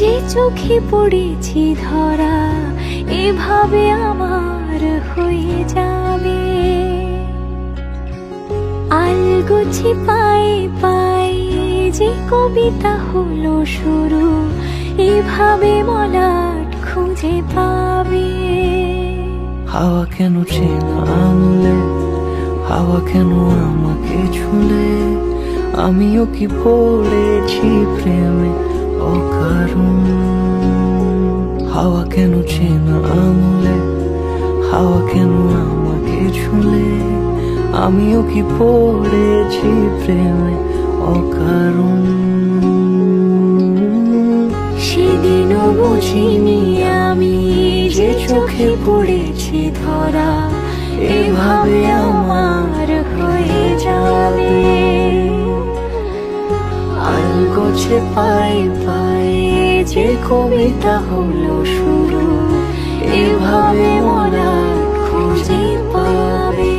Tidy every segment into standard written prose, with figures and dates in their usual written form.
যে চোখে পড়েছি ধরা এভাবে আমার হয়ে যাবে। আলগোছি পায়ে পায়ে যে কবিতা হলো শুরু, এভাবে মলাট খুঁজে পাবে। হাওয়া কেন চেনা আঙুলে, হাওয়া কেন আমাকে ছুলে, আমিও কি পড়েছি প্রেমে অকারণ। হাওয়া কেন চেনা আঙুলে, হাওয়া কেন আমাকে ছুলে, আমিও কি পড়েছি প্রেমে অকারণ। সেদিনও বুঝিনি আমি যে চোখে পড়েছি ধরা এভাবে আমার হয়ে যাবে। আলগোছে পায়ে পায়ে যে কবিতা হলো শুরু, এভাবে মলাট খুঁজে পাবে।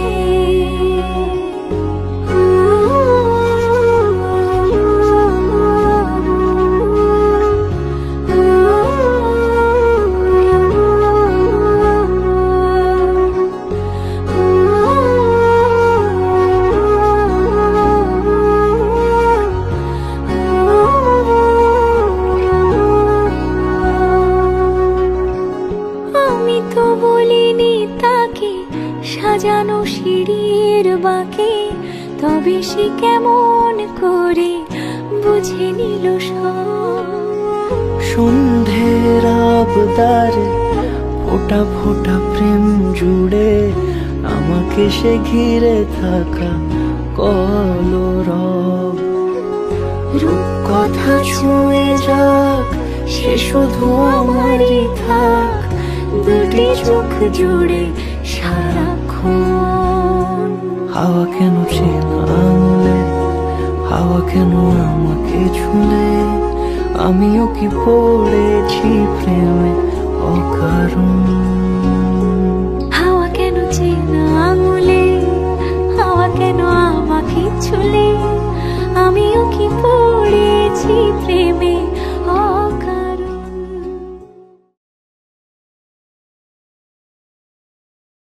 আমি তো বলিনি তাকে সাজানো সিঁড়ির বাঁকে, তবে সে কেমন করে বুঝে নিল সব। সন্ধ্যের আবদারে ফোটা ফোটা প্রেম জুড়ে, আমাকে সে ঘিরে থাকা কলরব। রূপকথা ছুঁয়ে যাক, সে শুধু আমারই থাক, দুটি চোখ জুড়ে সারাক্ষণ। হাওয়া কেন চেনা আঙুলে, হাওয়া কেন আমাকে ছুলে, আমিও কি পড়েছি প্রেমে অকারণ। হাওয়া কেন চেনা আঙুলে, হাওয়া কেন আমাকে ছুলে, আমিও কি পড়েছি প্রেমে